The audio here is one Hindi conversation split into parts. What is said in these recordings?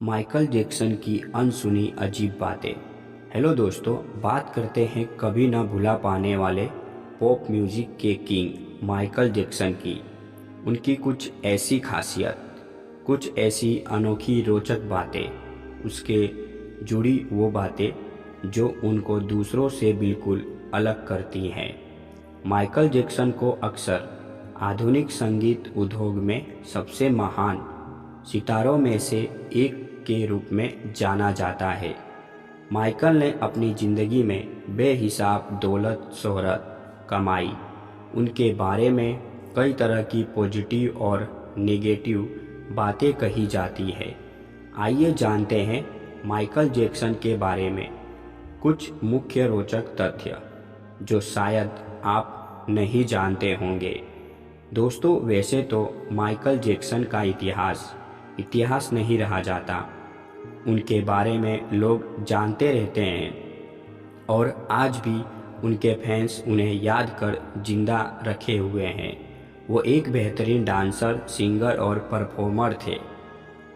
माइकल जैक्सन की अनसुनी अजीब बातें। हेलो दोस्तों, बात करते हैं कभी ना भुला पाने वाले पॉप म्यूजिक के किंग माइकल जैक्सन की। उनकी कुछ ऐसी खासियत, कुछ ऐसी अनोखी रोचक बातें, उसके जुड़ी वो बातें जो उनको दूसरों से बिल्कुल अलग करती हैं। माइकल जैक्सन को अक्सर आधुनिक संगीत उद्योग में सबसे महान सितारों में से एक के रूप में जाना जाता है। माइकल ने अपनी ज़िंदगी में बेहिसाब दौलत शोहरत कमाई। उनके बारे में कई तरह की पॉजिटिव और नेगेटिव बातें कही जाती है। आइए जानते हैं माइकल जैक्सन के बारे में कुछ मुख्य रोचक तथ्य जो शायद आप नहीं जानते होंगे। दोस्तों, वैसे तो माइकल जैक्सन का इतिहास नहीं रहा जाता। उनके बारे में लोग जानते रहते हैं और आज भी उनके फैंस उन्हें याद कर जिंदा रखे हुए हैं। वो एक बेहतरीन डांसर, सिंगर और परफॉर्मर थे।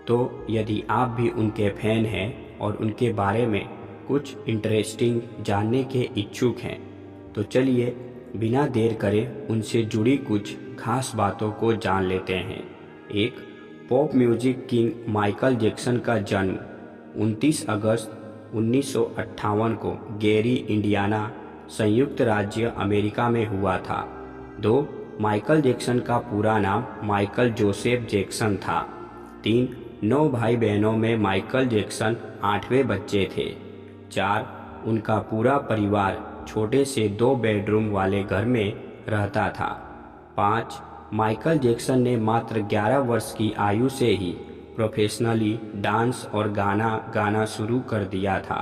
तो यदि आप भी उनके फैन हैं और उनके बारे में कुछ इंटरेस्टिंग जानने के इच्छुक हैं, तो चलिए बिना देर करे उनसे जुड़ी कुछ खास बातों को जान लेते हैं। एक, pop music king Michael Jackson का जन्म 29 अगस्त 1958 को गेरी, इंडियाना, संयुक्त राज्य अमेरिका में हुआ था। 2, माइकल जैक्सन का पूरा नाम माइकल जोसेफ जैक्सन था। 3, 9 भाई बहनों में माइकल जैक्सन 8वें बच्चे थे। 4, उनका पूरा परिवार छोटे से 2 बेडरूम वाले घर में रहता था। 5, माइकल जैक्सन ने मात्र 11 वर्ष की आयु से ही प्रोफेशनली डांस और गाना गाना शुरू कर दिया था।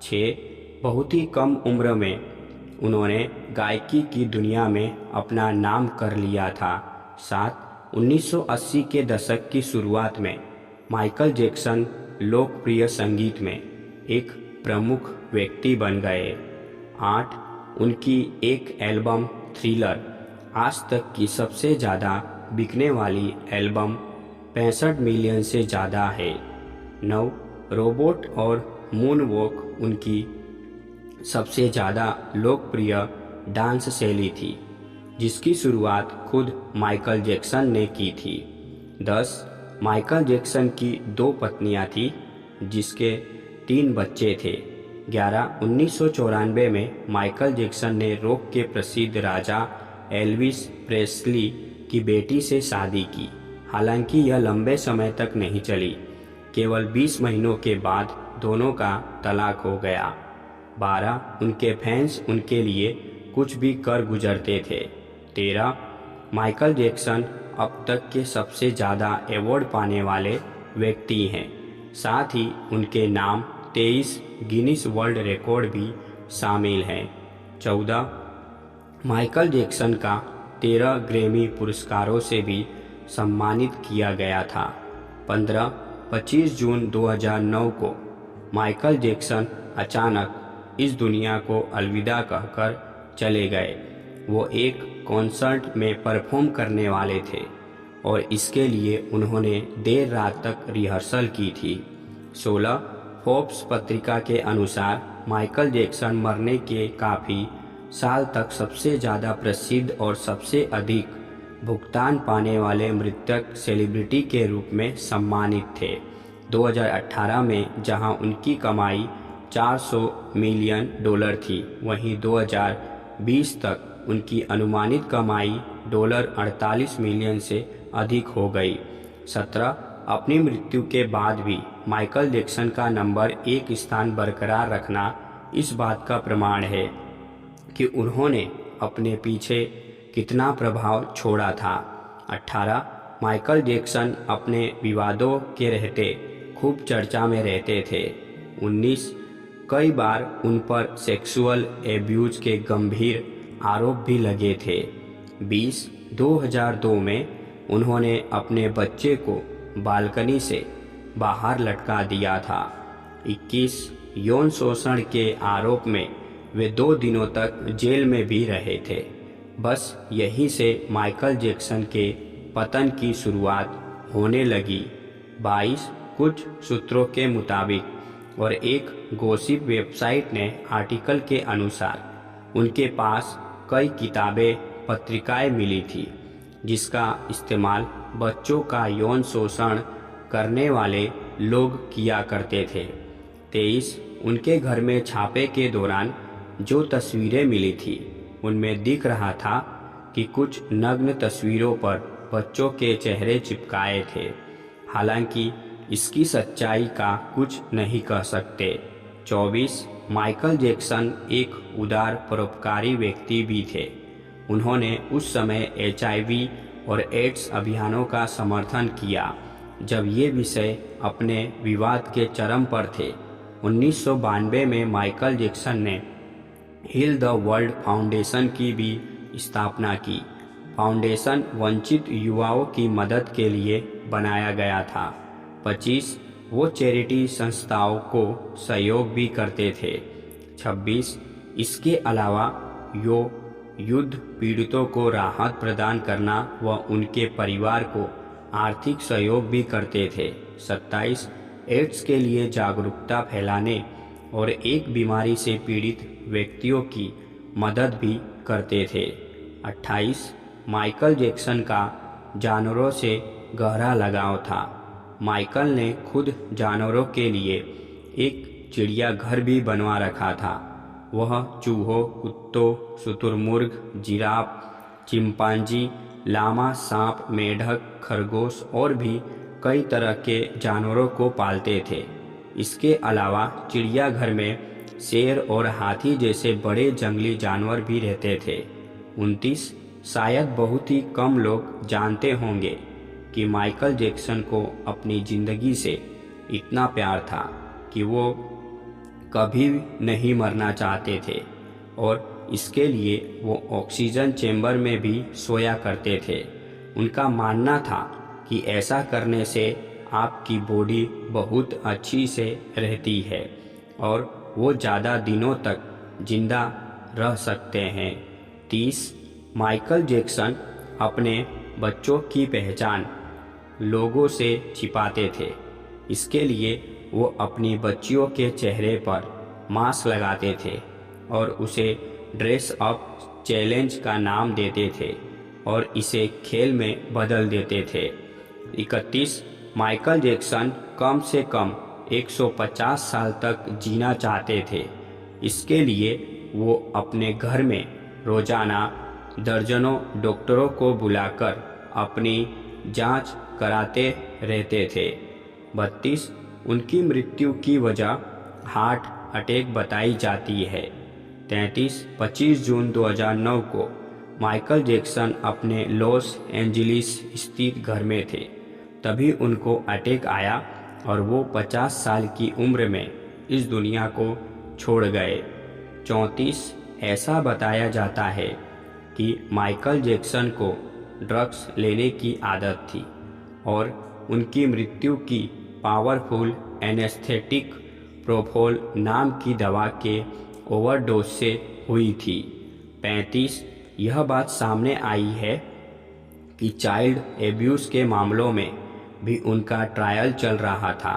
6, बहुत ही कम उम्र में उन्होंने गायकी की दुनिया में अपना नाम कर लिया था। 7, 1980 के दशक की शुरुआत में माइकल जैक्सन लोकप्रिय संगीत में एक प्रमुख व्यक्ति बन गए। 8, उनकी एक एल्बम थ्रिलर आज तक की सबसे ज़्यादा बिकने वाली एल्बम 65 मिलियन से ज़्यादा है। 9, रोबोट और मून वॉक उनकी सबसे ज़्यादा लोकप्रिय डांस शैली थी, जिसकी शुरुआत खुद माइकल जैक्सन ने की थी। 10, माइकल जैक्सन की 2 पत्नियां थीं, जिसके 3 बच्चे थे। 11, 1994 में माइकल जैक्सन ने रॉक के प्रसिद्ध राजा एल्विस प्रेस्ली की बेटी से शादी की। हालांकि यह लंबे समय तक नहीं चली, केवल 20 महीनों के बाद दोनों का तलाक हो गया। 12, उनके फैंस उनके लिए कुछ भी कर गुजरते थे। 13, माइकल जैक्सन अब तक के सबसे ज़्यादा अवार्ड पाने वाले व्यक्ति हैं। साथ ही उनके नाम 23 गिनीज वर्ल्ड रिकॉर्ड भी शामिल हैं। 14, माइकल जैक्सन का 13 ग्रैमी पुरस्कारों से भी सम्मानित किया गया था। 15, 25 जून 2009 को माइकल जैक्सन अचानक इस दुनिया को अलविदा कहकर चले गए। वो एक कॉन्सर्ट में परफॉर्म करने वाले थे और इसके लिए उन्होंने देर रात तक रिहर्सल की थी। 16, फोर्ब्स पत्रिका के अनुसार माइकल जैक्सन मरने के काफ़ी साल तक सबसे ज़्यादा प्रसिद्ध और सबसे अधिक भुगतान पाने वाले मृतक सेलिब्रिटी के रूप में सम्मानित थे। 2018 में जहां उनकी कमाई $400 मिलियन थी, वहीं 2020 तक उनकी अनुमानित कमाई $48 मिलियन से अधिक हो गई। 17, अपनी मृत्यु के बाद भी माइकल जैक्सन का नंबर 1 स्थान बरकरार रखना इस बात का प्रमाण है कि उन्होंने अपने पीछे कितना प्रभाव छोड़ा था। 18, माइकल जैक्सन अपने विवादों के रहते खूब चर्चा में रहते थे। 19, कई बार उन पर सेक्सुअल एब्यूज के गंभीर आरोप भी लगे थे। 20, 2002 में उन्होंने अपने बच्चे को बालकनी से बाहर लटका दिया था। 21, यौन शोषण के आरोप में वे 2 दिनों तक जेल में भी रहे थे। बस यहीं से माइकल जैक्सन के पतन की शुरुआत होने लगी। 22, कुछ सूत्रों के मुताबिक और एक गॉसिप वेबसाइट ने आर्टिकल के अनुसार उनके पास कई किताबें पत्रिकाएं मिली थी जिसका इस्तेमाल बच्चों का यौन शोषण करने वाले लोग किया करते थे। 23 उनके घर में छापे के दौरान जो तस्वीरें मिली थी उनमें दिख रहा था कि कुछ नग्न तस्वीरों पर बच्चों के चेहरे चिपकाए थे। हालांकि इसकी सच्चाई का कुछ नहीं कह सकते। 24 माइकल जैक्सन एक उदार परोपकारी व्यक्ति भी थे। उन्होंने उस समय HIV और एड्स अभियानों का समर्थन किया जब ये विषय अपने विवाद के चरम पर थे। 1992 में माइकल जैक्सन ने हील द वर्ल्ड फाउंडेशन की भी स्थापना की। फाउंडेशन वंचित युवाओं की मदद के लिए बनाया गया था। 25 वो चैरिटी संस्थाओं को सहयोग भी करते थे। 26 इसके अलावा युद्ध पीड़ितों को राहत प्रदान करना व उनके परिवार को आर्थिक सहयोग भी करते थे। 27 एड्स के लिए जागरूकता फैलाने और एक बीमारी से पीड़ित व्यक्तियों की मदद भी करते थे। 28 माइकल जैक्सन का जानवरों से गहरा लगाव था। माइकल ने खुद जानवरों के लिए एक चिड़ियाघर भी बनवा रखा था। वह चूहों, कुत्तों, शुतुरमुर्ग, जिराफ, चिंपांजी, लामा, सांप, मेढक, खरगोश और भी कई तरह के जानवरों को पालते थे। इसके अलावा चिड़ियाघर में शेर और हाथी जैसे बड़े जंगली जानवर भी रहते थे। 29 शायद बहुत ही कम लोग जानते होंगे कि माइकल जैक्सन को अपनी ज़िंदगी से इतना प्यार था कि वो कभी नहीं मरना चाहते थे और इसके लिए वो ऑक्सीजन चेंबर में भी सोया करते थे। उनका मानना था कि ऐसा करने से आपकी बॉडी बहुत अच्छी से रहती है और वो ज़्यादा दिनों तक जिंदा रह सकते हैं। 30 माइकल जैक्सन अपने बच्चों की पहचान लोगों से छिपाते थे। इसके लिए वो अपनी बच्चियों के चेहरे पर मास्क लगाते थे और उसे ड्रेस अप चैलेंज का नाम देते थे और इसे खेल में बदल देते थे। 31 माइकल जैक्सन कम से कम 150 साल तक जीना चाहते थे। इसके लिए वो अपने घर में रोजाना दर्जनों डॉक्टरों को बुलाकर अपनी जांच कराते रहते थे। 32 उनकी मृत्यु की वजह हार्ट अटैक बताई जाती है। 33 25 जून 2009 को माइकल जैक्सन अपने लॉस एंजलिस स्थित घर में थे। तभी उनको अटैक आया और वो 50 साल की उम्र में इस दुनिया को छोड़ गए। 34 ऐसा बताया जाता है कि माइकल जैक्सन को ड्रग्स लेने की आदत थी और उनकी मृत्यु की पावरफुल एनेस्थेटिक प्रोपोल नाम की दवा के ओवरडोज से हुई थी। 35 यह बात सामने आई है कि चाइल्ड एब्यूज़ के मामलों में भी उनका ट्रायल चल रहा था।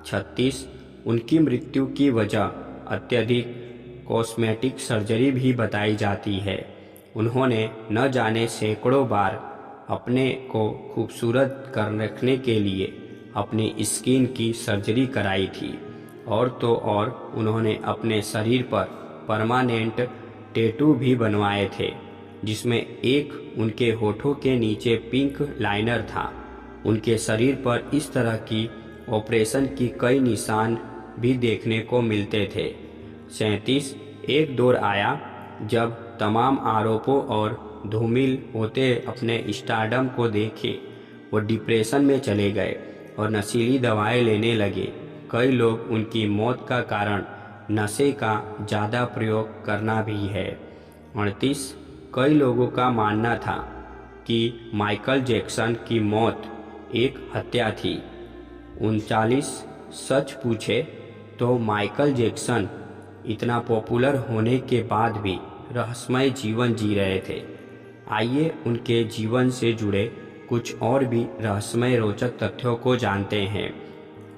36 उनकी मृत्यु की वजह अत्यधिक कॉस्मेटिक सर्जरी भी बताई जाती है। उन्होंने न जाने सैकड़ों बार अपने को खूबसूरत कर रखने के लिए अपनी स्किन की सर्जरी कराई थी और तो और उन्होंने अपने शरीर पर परमानेंट टैटू भी बनवाए थे जिसमें एक उनके होठों के नीचे पिंक लाइनर था। उनके शरीर पर इस तरह की ऑपरेशन की कई निशान भी देखने को मिलते थे। 37 एक दौर आया जब तमाम आरोपों और धूमिल होते अपने स्टारडम को देखे वो डिप्रेशन में चले गए और नशीली दवाएं लेने लगे। कई लोग उनकी मौत का कारण नशे का ज़्यादा प्रयोग करना भी है। 38 कई लोगों का मानना था कि माइकल जैक्सन की मौत एक हत्या थी। 39 सच पूछे तो माइकल जैक्सन इतना पॉपुलर होने के बाद भी रहस्यमय जीवन जी रहे थे। आइए उनके जीवन से जुड़े कुछ और भी रहस्यमय रोचक तथ्यों को जानते हैं।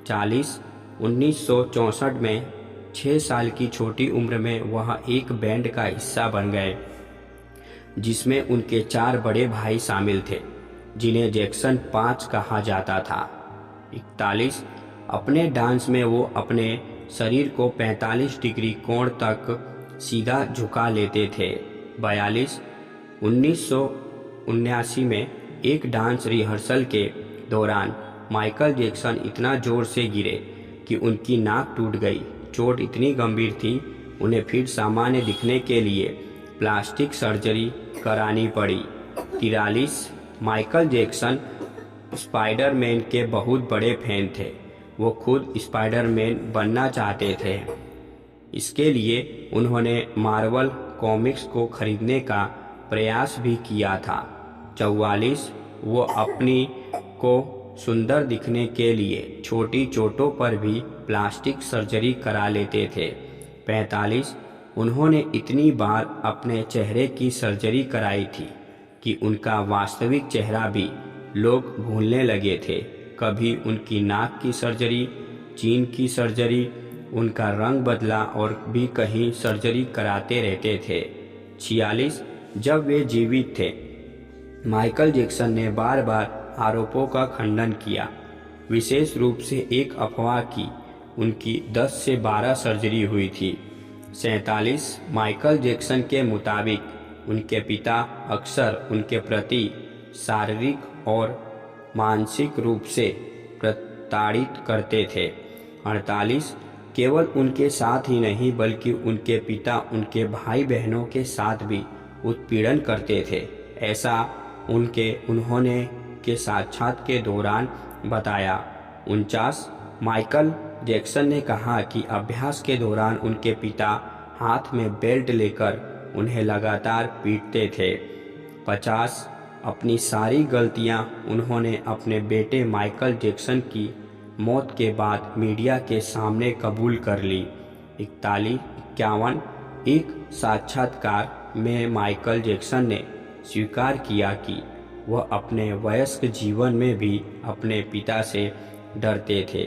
40 1964 में 6 साल की छोटी उम्र में वह एक बैंड का हिस्सा बन गए जिसमें उनके 4 बड़े भाई शामिल थे जिन्हें जैक्सन 5 कहा जाता था। 41 अपने डांस में वो अपने शरीर को 45 डिग्री कोण तक सीधा झुका लेते थे। 42 1979 में एक डांस रिहर्सल के दौरान माइकल जैक्सन इतना जोर से गिरे कि उनकी नाक टूट गई। चोट इतनी गंभीर थी उन्हें फिर सामान्य दिखने के लिए प्लास्टिक सर्जरी करानी पड़ी। 43 माइकल जैक्सन स्पाइडरमैन के बहुत बड़े फैन थे। वो खुद स्पाइडरमैन बनना चाहते थे। इसके लिए उन्होंने मार्वल कॉमिक्स को खरीदने का प्रयास भी किया था। 44 वो अपनी को सुंदर दिखने के लिए छोटी चोटों पर भी प्लास्टिक सर्जरी करा लेते थे। 45 उन्होंने इतनी बार अपने चेहरे की सर्जरी कराई थी कि उनका वास्तविक चेहरा भी लोग भूलने लगे थे। कभी उनकी नाक की सर्जरी, चीन की सर्जरी, उनका रंग बदला और भी कहीं सर्जरी कराते रहते थे। 46 जब वे जीवित थे माइकल जैक्सन ने बार बार आरोपों का खंडन किया, विशेष रूप से एक अफवाह की उनकी 10 से 12 सर्जरी हुई थी। 47 माइकल जैक्सन के मुताबिक उनके पिता अक्सर उनके प्रति शारीरिक और मानसिक रूप से प्रताड़ित करते थे। 48 केवल उनके साथ ही नहीं बल्कि उनके पिता उनके भाई बहनों के साथ भी उत्पीड़न करते थे। ऐसा उन्होंने के साक्षात के दौरान बताया। 49 माइकल जैक्सन ने कहा कि अभ्यास के दौरान उनके पिता हाथ में बेल्ट लेकर उन्हें लगातार पीटते थे। 50 अपनी सारी गलतियां उन्होंने अपने बेटे माइकल जैक्सन की मौत के बाद मीडिया के सामने कबूल कर ली। 51 एक साक्षात्कार में माइकल जैक्सन ने स्वीकार किया कि वह अपने वयस्क जीवन में भी अपने पिता से डरते थे।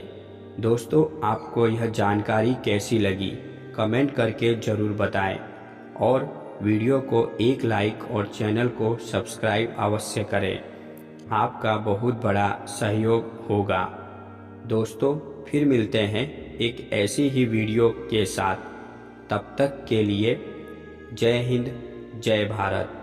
दोस्तों, आपको यह जानकारी कैसी लगी कमेंट करके ज़रूर बताएं और वीडियो को एक लाइक और चैनल को सब्सक्राइब अवश्य करें। आपका बहुत बड़ा सहयोग होगा। दोस्तों, फिर मिलते हैं एक ऐसी ही वीडियो के साथ। तब तक के लिए जय हिंद, जय भारत।